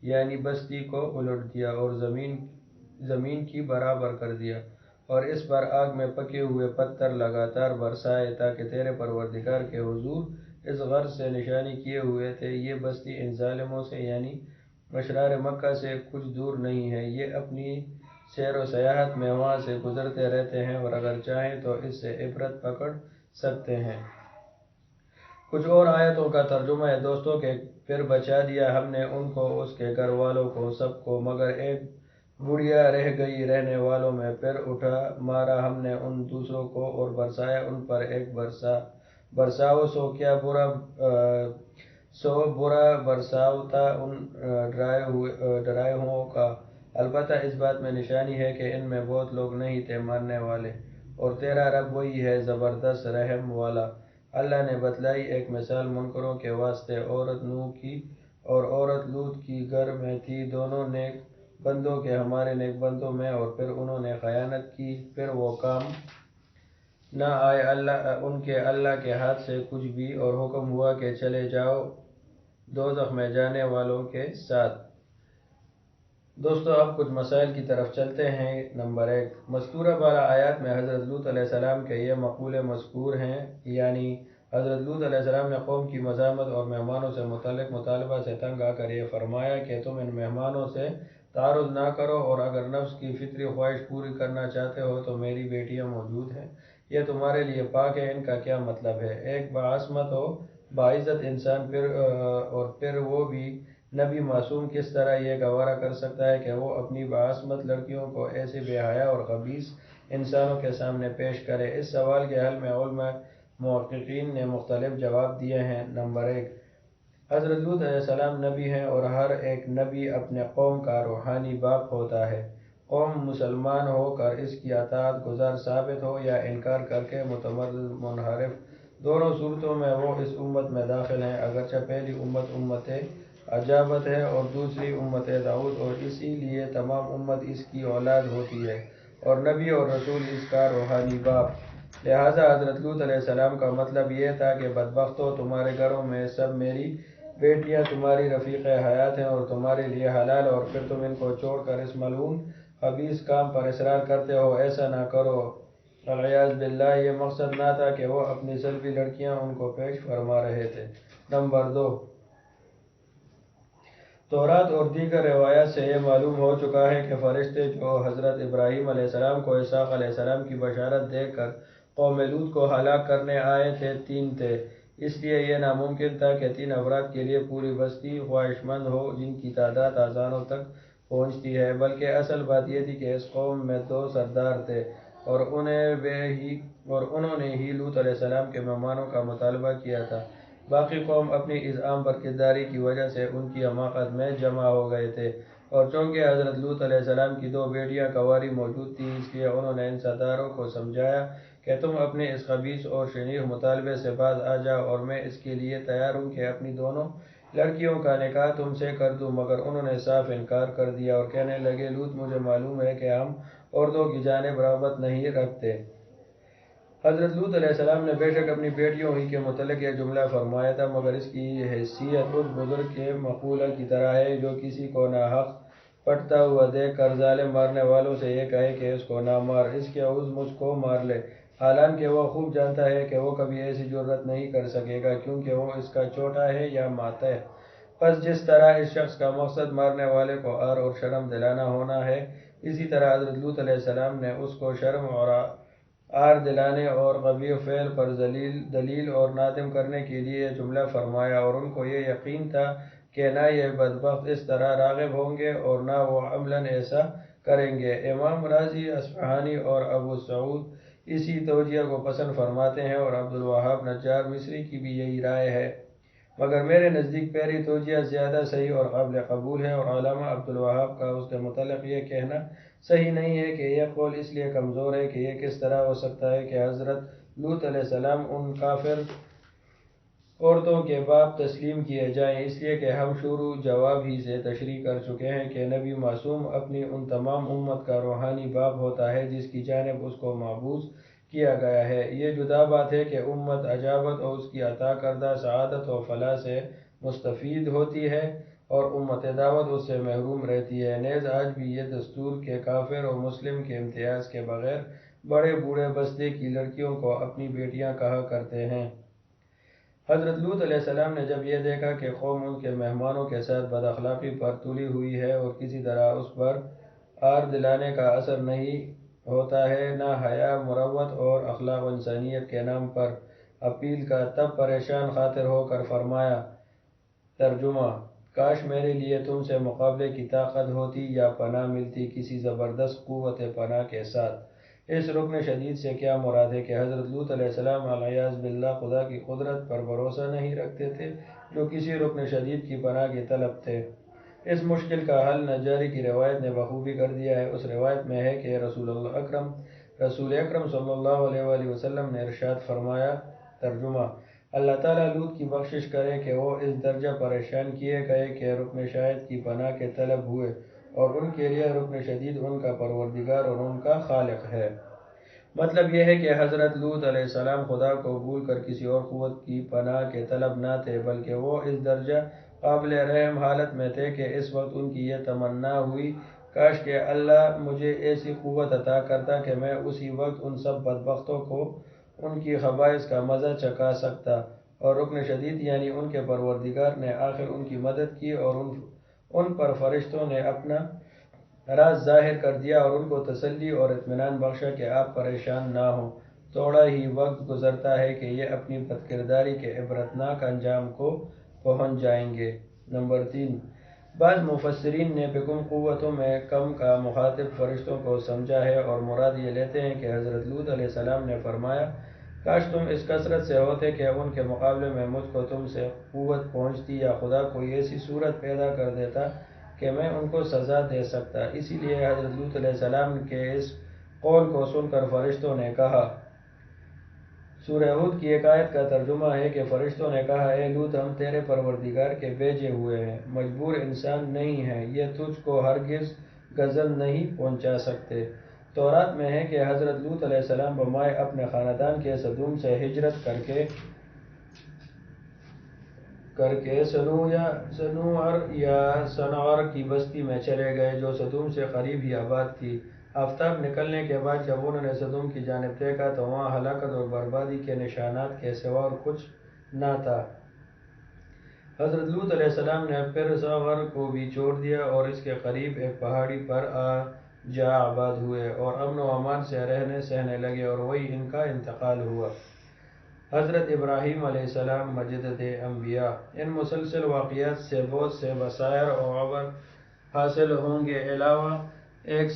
یعنی بستی کو الٹ دیا اور زمین کی برابر کر دیا، اور اس پر آگ میں پکے ہوئے پتھر لگاتار برسائے تاکہ تیرے پروردگار کے حضور اس غرض سے نشانی کیے ہوئے تھے یہ بستی ان ظالموں سے یعنی اشرار مکہ سے کچھ دور نہیں ہے، یہ اپنی سیر و سیاحت میں وہاں سے گزرتے رہتے ہیں، اور اگر چاہیں تو اس سے عبرت پکڑ سکتے ہیں۔ کچھ اور آیتوں کا ترجمہ ہے دوستوں کہ پھر بچا دیا ہم نے ان کو، اس کے گھر والوں کو، سب کو، مگر ایک بڑھیا رہ گئی رہنے والوں میں۔ پھر اٹھا مارا ہم نے ان دوسروں کو اور برسایا ان پر ایک برساؤ، سو برا برساؤ تھا ان ڈرائے ہوں کا۔ البتہ اس بات میں نشانی ہے کہ ان میں بہت لوگ نہیں تھے ماننے والے، اور تیرا رب وہی ہے زبردست رحم والا۔ اللہ نے بتلائی ایک مثال منکروں کے واسطے، عورت نوح کی اور عورت لوط کی گھر میں تھی، دونوں نیک بندوں کے ہمارے نیک بندوں میں، اور پھر انہوں نے خیانت کی، پھر وہ کام نہ آئے ان کے اللہ کے ہاتھ سے کچھ بھی، اور حکم ہوا کہ چلے جاؤ دوزخ میں جانے والوں کے ساتھ۔ دوستو اب کچھ مسائل کی طرف چلتے ہیں۔ نمبر 1، مذکورہ بالا آیات میں حضرت لوط علیہ السلام کے یہ مقولے مذکور ہیں، یعنی حضرت لوط علیہ السلام نے قوم کی مزاحمت اور مہمانوں سے متعلق مطالبہ سے تنگ آ کر یہ فرمایا کہ تم ان مہمانوں سے تعارض نہ کرو، اور اگر نفس کی فطری خواہش پوری کرنا چاہتے ہو تو میری بیٹیاں موجود ہیں، یہ تمہارے لیے پاک ہے۔ ان کا کیا مطلب ہے؟ ایک باعصمت و باعزت انسان اور پھر وہ بھی نبی معصوم کس طرح یہ گوارا کر سکتا ہے کہ وہ اپنی باعصمت لڑکیوں کو ایسے بے حیا اور خبیث انسانوں کے سامنے پیش کرے؟ اس سوال کے حل میں علماء محققین نے مختلف جواب دیے ہیں۔ نمبر 1، حضرت لوط علیہ السلام نبی ہیں، اور ہر ایک نبی اپنے قوم کا روحانی باپ ہوتا ہے۔ قوم مسلمان ہو کر اس کی اطاعت گزار ثابت ہو یا انکار کر کے متمرد منحرف، دونوں صورتوں میں وہ اس امت میں داخل ہیں، اگرچہ پہلی امت اجابت ہے اور دوسری امت دعوت، اور اسی لیے تمام امت اس کی اولاد ہوتی ہے، اور نبی اور رسول اس کا روحانی باپ۔ لہٰذا حضرت لوط علیہ السلام کا مطلب یہ تھا کہ بدبختو، تمہارے گھروں میں سب میری بیٹیاں تمہاری رفیق حیات ہیں اور تمہارے لیے حلال، اور پھر تم ان کو چھوڑ کر اس ملعون خبیث کام پر اصرار کرتے ہو، ایسا نہ کرو والعیاذ باللہ۔ یہ مقصد نہ تھا کہ وہ اپنی سلبی لڑکیاں ان کو پیش فرما رہے تھے۔ نمبر 2، تورات اور دیگر روایات سے یہ معلوم ہو چکا ہے کہ فرشتے جو حضرت ابراہیم علیہ السلام کو اسحاق علیہ السلام کی بشارت دے کر قوم لوط کو ہلاک کرنے آئے تھے، 3 تھے۔ اس لیے یہ ناممکن تھا کہ 3 افراد کے لیے پوری بستی خواہش مند ہو جن کی تعداد آذانوں تک پہنچتی ہے، بلکہ اصل بات یہ تھی کہ اس قوم میں 2 سردار تھے، اور انہوں نے ہی لوط علیہ السلام کے مہمانوں کا مطالبہ کیا تھا۔ باقی قوم اپنی اس عام برکرداری کی وجہ سے ان کی حماقت میں جمع ہو گئے تھے، اور چونکہ حضرت لوط علیہ السلام کی 2 بیٹیاں کنواری موجود تھیں، اس لیے انہوں نے ان سرداروں کو سمجھایا کہ تم اپنے اس خبیث اور شنیع مطالبے سے باز آ جاؤ، اور میں اس کے لیے تیار ہوں کہ اپنی دونوں لڑکیوں کا نکاح تم سے کر دوں۔ مگر انہوں نے صاف انکار کر دیا اور کہنے لگے لوط، مجھے معلوم ہے کہ ہم عورتوں کی جانب رغبت نہیں رکھتے۔ حضرت لوط علیہ السلام نے بے شک اپنی بیٹیوں ہی کے متعلق یہ جملہ فرمایا تھا، مگر اس کی حیثیت اس بزرگ کے مقولہ کی طرح ہے جو کسی کو ناحق پٹتا ہوا دیکھ کر ظالم مارنے والوں سے یہ کہے کہ اس کو نہ مار، اس کے عوض مجھ کو مار لے، حالانکہ وہ خوب جانتا ہے کہ وہ کبھی ایسی جرات نہیں کر سکے گا، کیونکہ وہ اس کا چھوٹا ہے یا ماتح۔ پس جس طرح اس شخص کا مقصد مرنے والے کو عار اور شرم دلانا ہونا ہے، اسی طرح حضرت لوط علیہ السلام نے اس کو شرم اور عار دلانے اور قبیح فعل پر دلیل اور نادم کرنے کے لیے یہ جملہ فرمایا، اور ان کو یہ یقین تھا کہ نہ یہ بدبخت اس طرح راغب ہوں گے اور نہ وہ عملاً ایسا کریں گے۔ امام رازی اصفہانی اور ابو سعود اسی توجیہ کو پسند فرماتے ہیں، اور عبد الوہاب نجار مصری کی بھی یہی رائے ہے، مگر میرے نزدیک پہلی توجیہ زیادہ صحیح اور قابل قبول ہے، اور علامہ عبد الوہاب کا اس کے متعلق یہ کہنا صحیح نہیں ہے کہ یہ قول اس لیے کمزور ہے کہ یہ کس طرح ہو سکتا ہے کہ حضرت لوط علیہ السلام ان کافر عورتوں کے باپ تسلیم کیے جائیں، اس لیے کہ ہم شروع جواب ہی سے تشریح کر چکے ہیں کہ نبی معصوم اپنی ان تمام امت کا روحانی باپ ہوتا ہے جس کی جانب اس کو مبعوث کیا گیا ہے۔ یہ جدا بات ہے کہ امت اجابت اور اس کی عطا کردہ سعادت و فلاح سے مستفید ہوتی ہے اور امت دعوت اس سے محروم رہتی ہے۔ نیز آج بھی یہ دستور کہ کافر و مسلم کے امتیاز کے بغیر بڑے بوڑھے بستے کی لڑکیوں کو اپنی بیٹیاں کہا کرتے ہیں۔ حضرت لوط علیہ السلام نے جب یہ دیکھا کہ قوم ان کے مہمانوں کے ساتھ بد اخلاقی پر تلی ہوئی ہے اور کسی طرح اس پر عار دلانے کا اثر نہیں ہوتا ہے، نہ حیا، مروت اور اخلاق و انسانیت کے نام پر اپیل کا، تب پریشان خاطر ہو کر فرمایا، ترجمہ: کاش میرے لیے تم سے مقابلے کی طاقت ہوتی یا پناہ ملتی کسی زبردست قوت پناہ کے ساتھ۔ اس رکن شدید سے کیا مراد ہے کہ حضرت لوط علیہ السلام العیاذ باللہ خدا کی قدرت پر بھروسہ نہیں رکھتے تھے، جو کسی رکن شدید کی پناہ کے طلب تھے۔ اس مشکل کا حل نجاری کی روایت نے بخوبی کر دیا ہے۔ اس روایت میں ہے کہ رسول اکرم صلی اللہ علیہ وآلہ وسلم نے ارشاد فرمایا، ترجمہ: اللہ تعالیٰ لوط کی بخشش کرے کہ وہ اس درجہ پریشان کیے گئے کہ رکن شاہد کی پناہ کے طلب ہوئے، اور ان کے لیے رکن شدید ان کا پروردگار اور ان کا خالق ہے۔ مطلب یہ ہے کہ حضرت لوط علیہ السلام خدا کو بھول کر کسی اور قوت کی پناہ کے طلب نہ تھے، بلکہ وہ اس درجہ قابل رحم حالت میں تھے کہ اس وقت ان کی یہ تمنا ہوئی، کاش کہ اللہ مجھے ایسی قوت عطا کرتا کہ میں اسی وقت ان سب بدبختوں کو ان کی خبائث کا مزہ چکھا سکتا۔ اور رکن شدید یعنی ان کے پروردگار نے آخر ان کی مدد کی اور ان پر فرشتوں نے اپنا راز ظاہر کر دیا اور ان کو تسلی اور اطمینان بخشا کہ آپ پریشان نہ ہوں، تھوڑا ہی وقت گزرتا ہے کہ یہ اپنی بد کرداری کے عبرتناک انجام کو پہنچ جائیں گے۔ نمبر 3، بعض مفسرین نے بکم قوتوں میں کم کا مخاطب فرشتوں کو سمجھا ہے اور مراد یہ لیتے ہیں کہ حضرت لوط علیہ السلام نے فرمایا، کاش تم اس کثرت سے ہوتے کہ ان کے مقابلے میں مجھ کو تم سے قوت پہنچتی، یا خدا کوئی ایسی صورت پیدا کر دیتا کہ میں ان کو سزا دے سکتا۔ اسی لیے حضرت لوط علیہ السلام کے اس قول کو سن کر فرشتوں نے کہا۔ سورہ ہود کی ایک آیت کا ترجمہ ہے کہ فرشتوں نے کہا، اے لوط، ہم تیرے پروردگار کے بھیجے ہوئے ہیں، مجبور انسان نہیں ہیں، یہ تجھ کو ہرگز غضب نہیں پہنچا سکتے۔ تورات میں ہے کہ حضرت لوط علیہ السلام بمائے اپنے خاندان کے سدوم سے ہجرت کر کے سنوار یا صنعار کی بستی میں چلے گئے، جو سدوم سے قریب ہی آباد تھی۔ آفتاب نکلنے کے بعد جب انہوں نے سدوم کی جانب دیکھا تو وہاں ہلاکت اور بربادی کے نشانات کے سوا اور کچھ نہ تھا۔ حضرت لوط علیہ السلام نے پھر صغر کو بھی چھوڑ دیا اور اس کے قریب ایک پہاڑی پر جا آباد ہوئے اور امن و امان سے رہنے سہنے لگے، اور وہی ان کا انتقال ہوا۔ حضرت ابراہیم علیہ السلام مجدد انبیاء۔ ان مسلسل واقعات سے بہت سے بصائر و عبر حاصل ہوں گے۔ علاوہ ایک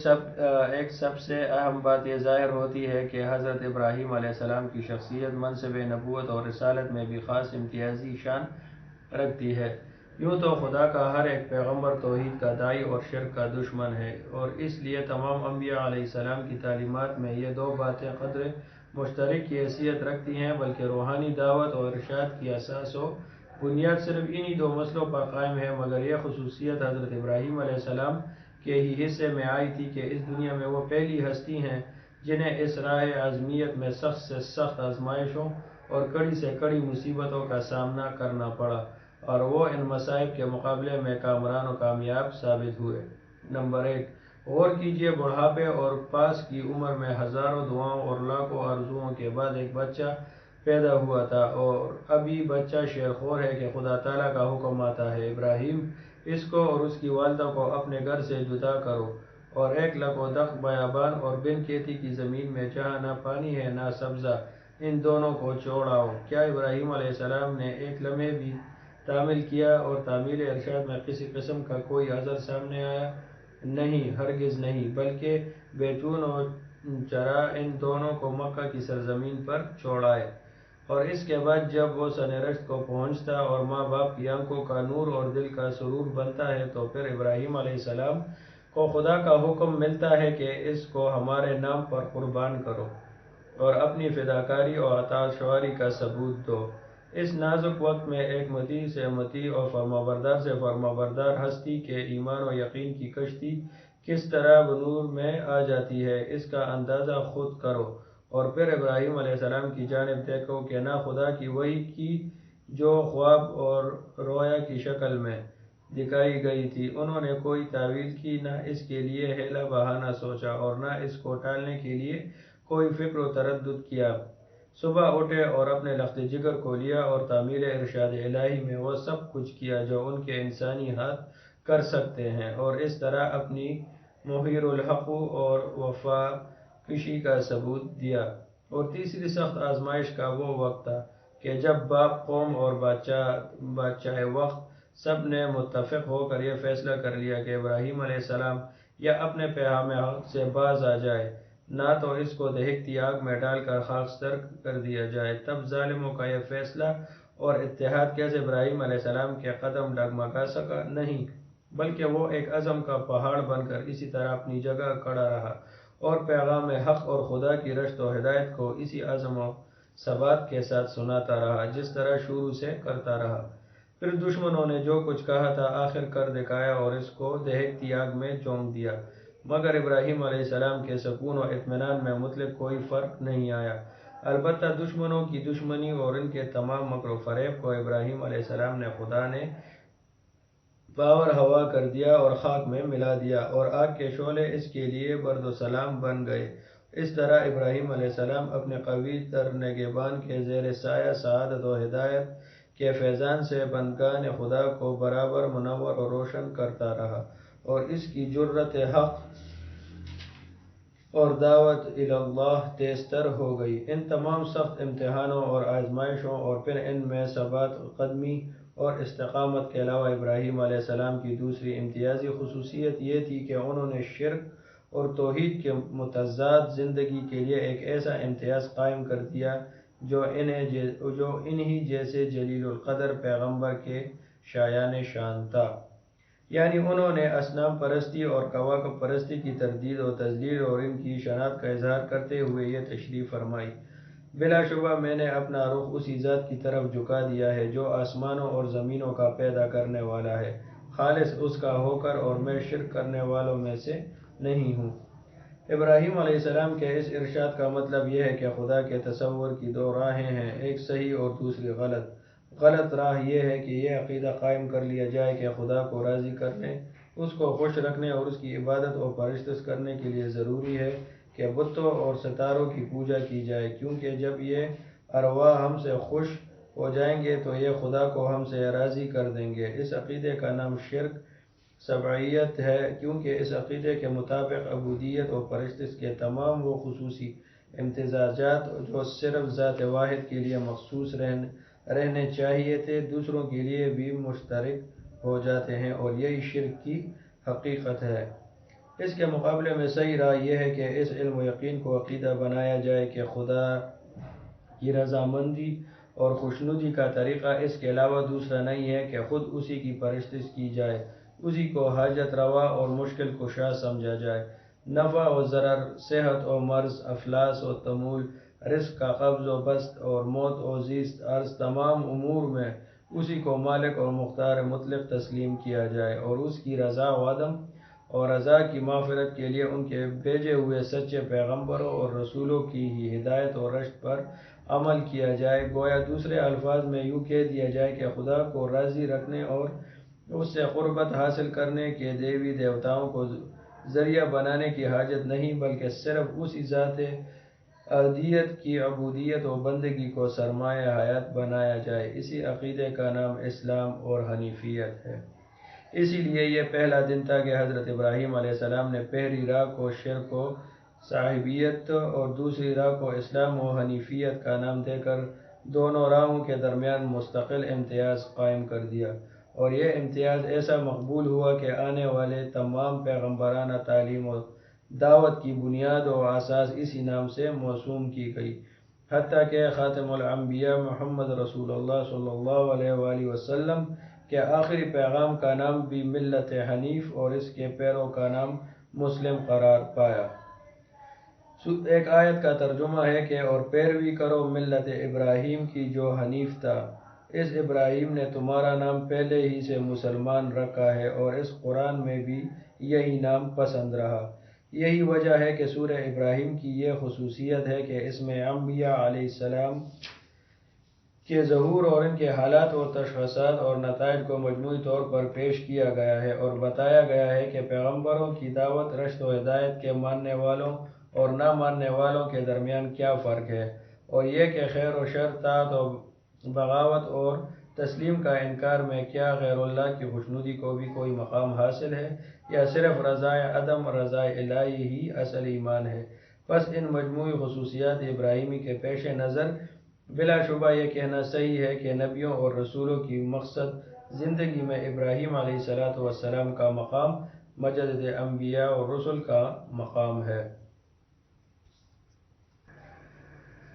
سب سے اہم بات یہ ظاہر ہوتی ہے کہ حضرت ابراہیم علیہ السلام کی شخصیت منصب نبوت اور رسالت میں بھی خاص امتیازی شان رکھتی ہے۔ یوں تو خدا کا ہر ایک پیغمبر توحید کا داعی اور شرک کا دشمن ہے، اور اس لیے تمام انبیاء علیہ السلام کی تعلیمات میں یہ دو باتیں قدر مشترک کی حیثیت رکھتی ہیں، بلکہ روحانی دعوت اور ارشاد کی اساس و بنیاد صرف انہی دو مسئلوں پر قائم ہے۔ مگر یہ خصوصیت حضرت ابراہیم علیہ السلام کے ہی حصے میں آئی تھی کہ اس دنیا میں وہ پہلی ہستی ہیں جنہیں اس راہ عظمیت میں سخت سے سخت آزمائشوں اور کڑی سے کڑی مصیبتوں کا سامنا کرنا پڑا، اور وہ ان مصائب کے مقابلے میں کامران و کامیاب ثابت ہوئے۔ نمبر 1، غور کیجئے، بڑھاپے اور پاس کی عمر میں ہزاروں دعاؤں اور لاکھوں آرزوؤں کے بعد ایک بچہ پیدا ہوا تھا اور ابھی بچہ شیرخوار ہے کہ خدا تعالیٰ کا حکم آتا ہے، ابراہیم اس کو اور اس کی والدہ کو اپنے گھر سے جدا کرو اور ایک لقودق بیابان اور بن کھیتی کی زمین میں جہاں نہ پانی ہے نہ سبزہ، ان دونوں کو چھوڑ آؤ۔ کیا ابراہیم علیہ السلام نے ایک لمحے بھی تعمیل کیا اور تعمیل ارشاد میں کسی قسم کا کوئی عذر سامنے آیا؟ نہیں، ہرگز نہیں، بلکہ بیتون اور چرا ان دونوں کو مکہ کی سرزمین پر چھوڑ آئے۔ اور اس کے بعد جب وہ سن رشت کو پہنچتا اور ماں باپ کی آنکھوں کا نور اور دل کا سرور بنتا ہے تو پھر ابراہیم علیہ السلام کو خدا کا حکم ملتا ہے کہ اس کو ہمارے نام پر قربان کرو اور اپنی فداکاری اور اطاعت شواری کا ثبوت دو۔ اس نازک وقت میں ایک مطیع سے مطیع اور فرمانبردار سے فرمانبردار ہستی کے ایمان و یقین کی کشتی کس طرح بنور میں آ جاتی ہے، اس کا اندازہ خود کرو، اور پھر ابراہیم علیہ السلام کی جانب دیکھو کہ نہ خدا کی وحی کی جو خواب اور رویا کی شکل میں دکھائی گئی تھی انہوں نے کوئی تعویل کی، نہ اس کے لیے حیلہ بہانہ سوچا اور نہ اس کو ٹالنے کے لیے کوئی فکر و تردد کیا۔ صبح اٹھے اور اپنے لخت جگر کو لیا اور تعمیل ارشاد الہی میں وہ سب کچھ کیا جو ان کے انسانی ہاتھ کر سکتے ہیں، اور اس طرح اپنی محیر الحق اور وفا کشی کا ثبوت دیا۔ اور تیسری سخت آزمائش کا وہ وقت تھا کہ جب باپ، قوم اور بادشاہ وقت سب نے متفق ہو کر یہ فیصلہ کر لیا کہ ابراہیم علیہ السلام یا اپنے پیغام حق سے باز آ جائے، نہ تو اس کو دہکتی آگ میں ڈال کر خاکستر کر دیا جائے۔ تب ظالموں کا یہ فیصلہ اور اتحاد کیسے ابراہیم علیہ السلام کے قدم ڈگمگا سکا؟ نہیں، بلکہ وہ ایک عزم کا پہاڑ بن کر اسی طرح اپنی جگہ کھڑا رہا اور پیغام حق اور خدا کی رشد و ہدایت کو اسی عزم و ثبات کے ساتھ سناتا رہا جس طرح شروع سے کرتا رہا۔ پھر دشمنوں نے جو کچھ کہا تھا آخر کر دکھایا اور اس کو دہکتی آگ میں جھونک دیا، مگر ابراہیم علیہ السلام کے سکون و اطمینان میں مطلق کوئی فرق نہیں آیا۔ البتہ دشمنوں کی دشمنی اور ان کے تمام مکر و فریب کو ابراہیم علیہ السلام نے خدا نے پاور ہوا کر دیا اور خاک میں ملا دیا، اور آگ کے شعلے اس کے لیے برد و سلام بن گئے۔ اس طرح ابراہیم علیہ السلام اپنے قوی تر نگہبان کے زیر سایہ سعادت و ہدایت کے فیضان سے بندگان خدا کو برابر منور و روشن کرتا رہا، اور اس کی جرأت حق اور دعوت اللہ تیز تر ہو گئی۔ ان تمام سخت امتحانوں اور آزمائشوں اور پھر ان میں ثبات قدمی اور استقامت کے علاوہ ابراہیم علیہ السلام کی دوسری امتیازی خصوصیت یہ تھی کہ انہوں نے شرک اور توحید کے متضاد زندگی کے لیے ایک ایسا امتیاز قائم کر دیا جو انہی جیسے جلیل القدر پیغمبر کے شایان شان تھا۔ یعنی انہوں نے اصنام پرستی اور کواکب پرستی کی تردید و تضلیل اور ان کی شناعت کا اظہار کرتے ہوئے یہ تشریح فرمائی: بلا شبہ میں نے اپنا رخ اسی ذات کی طرف جھکا دیا ہے جو آسمانوں اور زمینوں کا پیدا کرنے والا ہے، خالص اس کا ہو کر، اور میں شرک کرنے والوں میں سے نہیں ہوں۔ ابراہیم علیہ السلام کے اس ارشاد کا مطلب یہ ہے کہ خدا کے تصور کی دو راہیں ہیں، ایک صحیح اور دوسری غلط۔ غلط راہ یہ ہے کہ یہ عقیدہ قائم کر لیا جائے کہ خدا کو راضی کرنے، اس کو خوش رکھنے اور اس کی عبادت و پرستش کرنے کے لیے ضروری ہے کہ بتوں اور ستاروں کی پوجا کی جائے، کیونکہ جب یہ ارواح ہم سے خوش ہو جائیں گے تو یہ خدا کو ہم سے راضی کر دیں گے۔ اس عقیدے کا نام شرک سبعیت ہے، کیونکہ اس عقیدے کے مطابق عبودیت و پرستش کے تمام وہ خصوصی امتزاجات جو صرف ذات واحد کے لیے مخصوص رہنے چاہیے تھے دوسروں کے لیے بھی مشترک ہو جاتے ہیں، اور یہی شرک کی حقیقت ہے۔ اس کے مقابلے میں صحیح رائے یہ ہے کہ اس علم و یقین کو عقیدہ بنایا جائے کہ خدا کی رضامندی اور خوشنودی کا طریقہ اس کے علاوہ دوسرا نہیں ہے کہ خود اسی کی پرستش کی جائے، اسی کو حاجت روا اور مشکل کشا سمجھا جائے، نفع و ضرر، صحت و مرض، افلاس و تمول، رزق کا قبض و بسط اور موت و زیست، عرض تمام امور میں اسی کو مالک اور مختار مطلق تسلیم کیا جائے، اور اس کی رضا و عدم اور رضا کی مغفرت کے لیے ان کے بھیجے ہوئے سچے پیغمبروں اور رسولوں کی ہی ہدایت اور رشد پر عمل کیا جائے۔ گویا دوسرے الفاظ میں یوں کہہ دیا جائے کہ خدا کو راضی رکھنے اور اس سے قربت حاصل کرنے کے دیوی دیوتاؤں کو ذریعہ بنانے کی حاجت نہیں، بلکہ صرف اسی ذات ابدیت کی عبودیت و بندگی کو سرمایہ حیات بنایا جائے۔ اسی عقیدے کا نام اسلام اور حنیفیت ہے۔ اسی لیے یہ پہلا دن تھا کہ حضرت ابراہیم علیہ السلام نے پہلی راہ کو شرک و صاحبیت اور دوسری راہ کو اسلام و حنیفیت کا نام دے کر دونوں راہوں کے درمیان مستقل امتیاز قائم کر دیا، اور یہ امتیاز ایسا مقبول ہوا کہ آنے والے تمام پیغمبرانہ تعلیم و دعوت کی بنیاد و اساس اسی نام سے موسوم کی گئی، حتیٰ کہ خاتم الانبیاء محمد رسول اللہ صلی اللہ علیہ وآلہ وسلم کے آخری پیغام کا نام بھی ملت حنیف اور اس کے پیروں کا نام مسلم قرار پایا۔ ایک آیت کا ترجمہ ہے کہ اور پیروی کرو ملت ابراہیم کی جو حنیف تھا، اس ابراہیم نے تمہارا نام پہلے ہی سے مسلمان رکھا ہے اور اس قرآن میں بھی یہی نام پسند رہا۔ یہی وجہ ہے کہ سورہ ابراہیم کی یہ خصوصیت ہے کہ اس میں انبیاء علیہ السلام کے ظہور اور ان کے حالات اور تشخیصات اور نتائج کو مجموعی طور پر پیش کیا گیا ہے اور بتایا گیا ہے کہ پیغمبروں کی دعوت، رشد و ہدایت کے ماننے والوں اور نہ ماننے والوں کے درمیان کیا فرق ہے، اور یہ کہ خیر و شر، طاعت و بغاوت اور تسلیم کا انکار میں کیا غیر اللہ کی خوشنودی کو بھی کوئی مقام حاصل ہے، یا صرف رضائے عدم رضائے الہی ہی اصل ایمان ہے۔ پس ان مجموعی خصوصیات ابراہیمی کے پیش نظر بلا شبہ یہ کہنا صحیح ہے کہ نبیوں اور رسولوں کی مقصد زندگی میں ابراہیم علیہ السلام کا مقام مجدد انبیاء اور رسل کا مقام ہے۔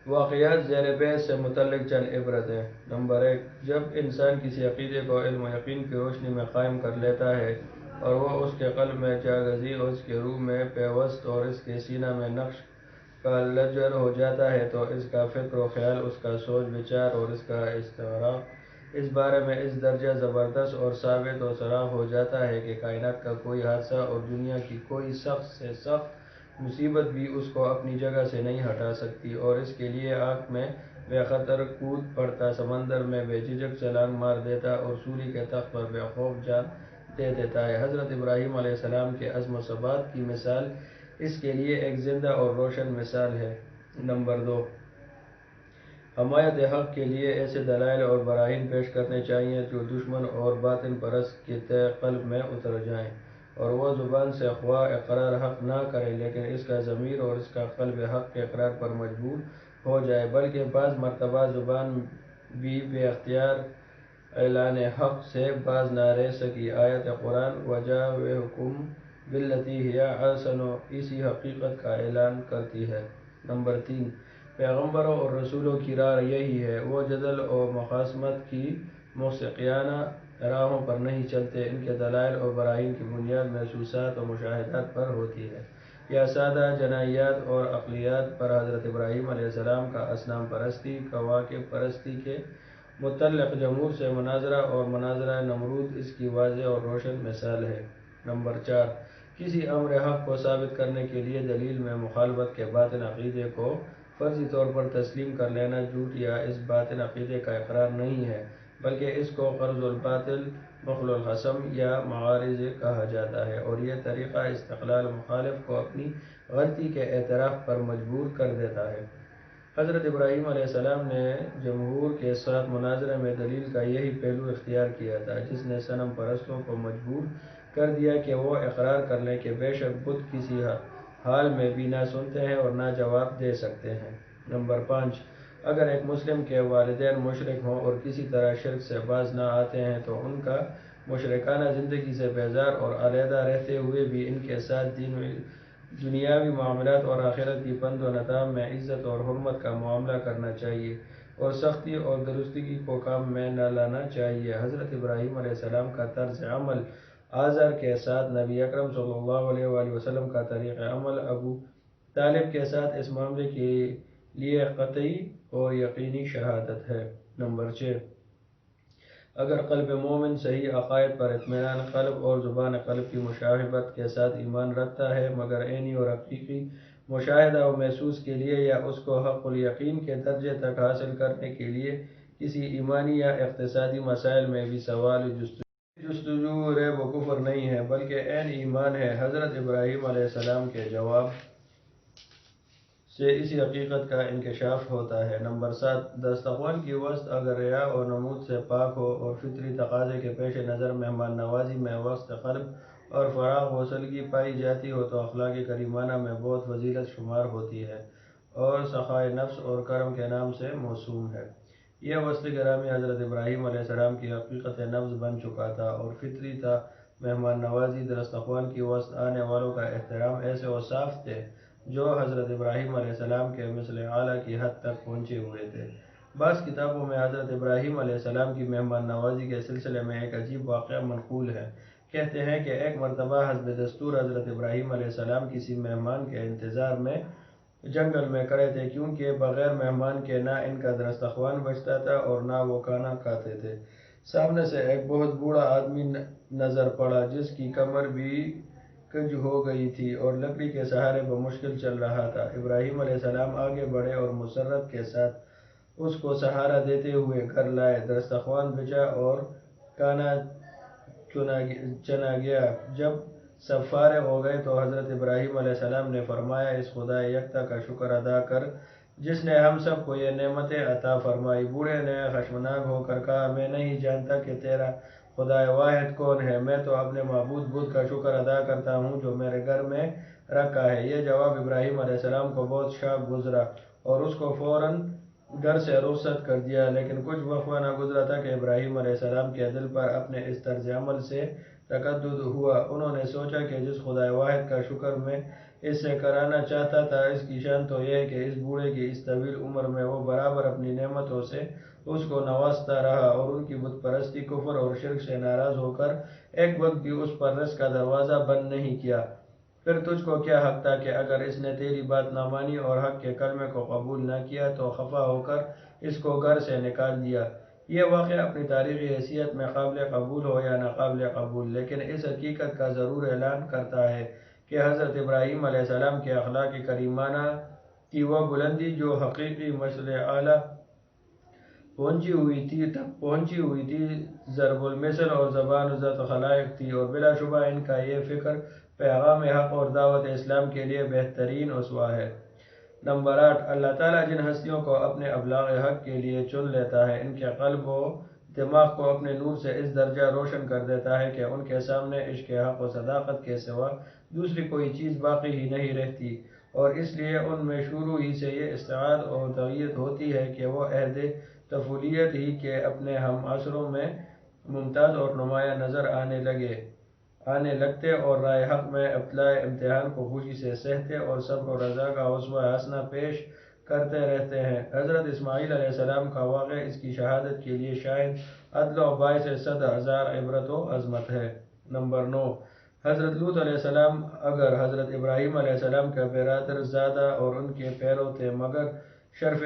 واقعات زیر بحث سے متعلق چند عبرتیں۔ نمبر 1، جب انسان کسی عقیدے کو علم و یقین کی روشنی میں قائم کر لیتا ہے اور وہ اس کے قلب میں جاگزی اور اس کے روح میں پیوست اور اس کے سینہ میں نقش کا لجر ہو جاتا ہے تو اس کا فکر و خیال، اس کا سوچ بچار اور اس کا استغراق اس بارے میں اس درجہ زبردست اور ثابت و صراح ہو جاتا ہے کہ کائنات کا کوئی حادثہ اور دنیا کی کوئی سخت سے سخت مصیبت بھی اس کو اپنی جگہ سے نہیں ہٹا سکتی، اور اس کے لیے آگ میں بے خطر کود پڑتا، سمندر میں بے جھجک چھلانگ مار دیتا اور سولی کے تخت پر بے خوف جان دے دیتا ہے۔ حضرت ابراہیم علیہ السلام کے عزم و ثبات کی مثال اس کے لیے ایک زندہ اور روشن مثال ہے۔ نمبر 2، حمایت حق کے لیے ایسے دلائل اور براہین پیش کرنے چاہیے جو دشمن اور باطن پرست کے تہ قلب میں اتر جائیں، اور وہ زبان سے خواہ اقرار حق نہ کرے لیکن اس کا ضمیر اور اس کا قلب حق کے اقرار پر مجبور ہو جائے، بلکہ بعض مرتبہ زبان بھی بے اختیار اعلان حق سے باز نہ رہ سکی۔ آیت قرآن وَجَاوِرْهُمْ بِالَّتِي هِيَ أَحْسَنُ اسی حقیقت کا اعلان کرتی ہے۔ نمبر 3، پیغمبروں اور رسولوں کی راہ یہی ہے، وہ جدل و مخاصمت کی موسیقیانہ راہوں پر نہیں چلتے، ان کے دلائل اور براہین کی بنیاد محسوسات و مشاہدات پر ہوتی ہے، یا سادہ جنائیات اور عقلیات پر۔ حضرت ابراہیم علیہ السلام کا اصنام پرستی، کواکب پرستی کے متعلق جمہور سے مناظرہ اور مناظرہ نمرود اس کی واضح اور روشن مثال ہے۔ نمبر 4، کسی امر حق کو ثابت کرنے کے لیے دلیل میں مخالفت کے باطن عقیدے کو فرضی طور پر تسلیم کر لینا جھوٹ یا اس باطن عقیدے کا اقرار نہیں ہے، بلکہ اس کو قرض الباطل، بخل الخصم یا معارض کہا جاتا ہے، اور یہ طریقہ استقلال مخالف کو اپنی غلطی کے اعتراف پر مجبور کر دیتا ہے۔ حضرت ابراہیم علیہ السلام نے جمہور کے ساتھ مناظرے میں دلیل کا یہی پہلو اختیار کیا تھا جس نے صنم پرستوں کو مجبور کر دیا کہ وہ اقرار کر لیں کہ بے شک بت کسی حال میں بھی نہ سنتے ہیں اور نہ جواب دے سکتے ہیں۔ نمبر 5، اگر ایک مسلم کے والدین مشرک ہوں اور کسی طرح شرک سے باز نہ آتے ہیں تو ان کا مشرکانہ زندگی سے بیزار اور علیحدہ رہتے ہوئے بھی ان کے ساتھ دنیاوی معاملات اور آخرت کی پند و نتام میں عزت اور حرمت کا معاملہ کرنا چاہیے، اور سختی اور درستگی کو کام میں نہ لانا چاہیے۔ حضرت ابراہیم علیہ السلام کا طرز عمل آزر کے ساتھ نبی اکرم صلی اللہ علیہ وآلہ وسلم کا طریق عمل ابو طالب کے ساتھ اس معاملے کے لیے قطعی اور یقینی شہادت ہے۔ نمبر 6، اگر قلب مومن صحیح عقائد پر اطمینان قلب اور زبان قلب کی مشابہت کے ساتھ ایمان رکھتا ہے، مگر عینی اور حقیقی مشاہدہ و محسوس کے لیے یا اس کو حق الیقین کے درجے تک حاصل کرنے کے لیے کسی ایمانی یا اقتصادی مسائل میں بھی سوال جستجو ریب و کفر نہیں ہے بلکہ عین ایمان ہے۔ حضرت ابراہیم علیہ السلام کے جواب سے اسی حقیقت کا انکشاف ہوتا ہے۔ نمبر 7، دسترخوان کی وسط اگر ریا اور نمود سے پاک ہو اور فطری تقاضے کے پیش نظر مہمان نوازی میں وسط قلب اور فراغ وصلگی پائی جاتی ہو تو اخلاق کریمانہ میں بہت فضیلت شمار ہوتی ہے اور سخائے نفس اور کرم کے نام سے موسوم ہے۔ یہ وسط گرامی حضرت ابراہیم علیہ السلام کی حقیقت نفس بن چکا تھا اور فطری تھا۔ مہمان نوازی، دسترخوان کی وسط آنے والوں کا احترام ایسے اوصاف تھے جو حضرت ابراہیم علیہ السلام کے مثل اعلیٰ کی حد تک پہنچے ہوئے تھے۔ بعض کتابوں میں حضرت ابراہیم علیہ السلام کی مہمان نوازی کے سلسلے میں ایک عجیب واقعہ منقول ہے۔ کہتے ہیں کہ ایک مرتبہ حسب دستور حضرت ابراہیم علیہ السلام کسی مہمان کے انتظار میں جنگل میں کھڑے تھے، کیونکہ بغیر مہمان کے نہ ان کا دسترخوان بچتا تھا اور نہ وہ کھانا کھاتے تھے۔ سامنے سے ایک بہت بوڑھا آدمی نظر پڑا جس کی کمر بھی کج ہو گئی تھی اور لکڑی کے سہارے بمشکل چل رہا تھا۔ ابراہیم علیہ السلام آگے بڑھے اور مسرت کے ساتھ اس کو سہارا دیتے ہوئے گھر لائے، دسترخوان بچھا اور کھانا چنا گیا۔ جب سب فارغ ہو گئے تو حضرت ابراہیم علیہ السلام نے فرمایا، اس خدا یکتا کا شکر ادا کر جس نے ہم سب کو یہ نعمتیں عطا فرمائی۔ بوڑھے نے خشمناک ہو کر کہا، میں نہیں جانتا کہ تیرا خدا واحد کون ہے، میں تو اپنے معبود بدھ کا شکر ادا کرتا ہوں جو میرے گھر میں رکھا ہے۔ یہ جواب ابراہیم علیہ السلام کو بہت شاق گزرا اور اس کو فوراً گھر سے رخصت کر دیا، لیکن کچھ وقفہ نہ گزرا تھا کہ ابراہیم علیہ السلام کے دل پر اپنے اس طرز عمل سے تردد ہوا۔ انہوں نے سوچا کہ جس خدا واحد کا شکر میں اس سے کرانا چاہتا تھا، اس کی شان تو یہ ہے کہ اس بوڑھے کی اس طویل عمر میں وہ برابر اپنی نعمتوں سے اس کو نوازتا رہا اور ان کی بت پرستی، کفر اور شرک سے ناراض ہو کر ایک وقت بھی اس پر رزق کا دروازہ بند نہیں کیا۔ پھر تجھ کو کیا حق تھا کہ اگر اس نے تیری بات نہ مانی اور حق کے کلمے کو قبول نہ کیا تو خفا ہو کر اس کو گھر سے نکال دیا۔ یہ واقعہ اپنی تاریخی حیثیت میں قابل قبول ہو یا ناقابل قبول، لیکن اس حقیقت کا ضرور اعلان کرتا ہے کہ حضرت ابراہیم علیہ السلام کے اخلاق کریمانہ کی وہ بلندی جو حقیقی مشعل اعلیٰ پہنچی ہوئی تھی، ضرب المثل اور زبان زد خلائق تھی، اور بلا شبہ ان کا یہ فکر پیغام حق اور دعوت اسلام کے لیے بہترین اسوہ ہے۔ نمبر 8، اللہ تعالیٰ جن ہستیوں کو اپنے ابلاغ حق کے لیے چن لیتا ہے، ان کے قلب و دماغ کو اپنے نور سے اس درجہ روشن کر دیتا ہے کہ ان کے سامنے عشق حق و صداقت کے سوا دوسری کوئی چیز باقی ہی نہیں رہتی، اور اس لیے ان میں شروع ہی سے یہ استعداد اور تغیت ہوتی ہے کہ وہ عہد طفولیت ہی کے اپنے ہم عصروں میں ممتاز اور نمایاں نظر آنے لگتے اور رائے حق میں ابتلاء امتحان کو خوشی سے سہتے اور صبر و رضا کا اسوہ حسنہ پیش کرتے رہتے ہیں۔ حضرت اسماعیل علیہ السلام کا واقعہ اس کی شہادت کے لیے شاہد عدل و باعث 100,000 عبرت و عظمت ہے۔ نمبر 9، حضرت لوط علیہ السلام اگر حضرت ابراہیم علیہ السلام کا برادر زادہ اور ان کے پیرو تھے، مگر شرف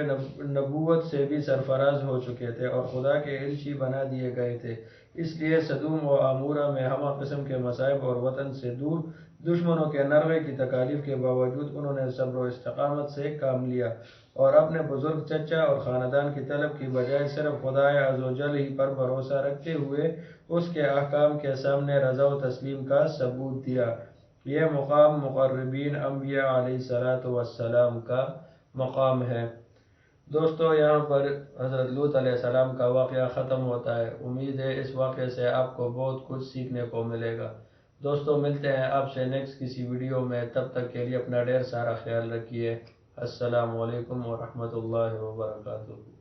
نبوت سے بھی سرفراز ہو چکے تھے اور خدا کے علچی بنا دیے گئے تھے۔ اس لیے سدوم و عمورہ میں ہمہ قسم کے مصائب اور وطن سے دور دشمنوں کے نرغے کی تکالیف کے باوجود انہوں نے صبر و استقامت سے کام لیا اور اپنے بزرگ چچا اور خاندان کی طلب کی بجائے صرف خدائے عزوجل ہی پر بھروسہ رکھتے ہوئے اس کے احکام کے سامنے رضا و تسلیم کا ثبوت دیا۔ یہ مقام مقربین انبیاء علیہ السلام کا مقام ہے۔ دوستو، یہاں پر حضرت لوط علیہ السلام کا واقعہ ختم ہوتا ہے۔ امید ہے اس واقعے سے آپ کو بہت کچھ سیکھنے کو ملے گا۔ دوستو، ملتے ہیں آپ سے نیکسٹ کسی ویڈیو میں، تب تک کے لیے اپنا ڈھیر سارا خیال رکھیے۔ السلام علیکم ورحمۃ اللہ وبرکاتہ۔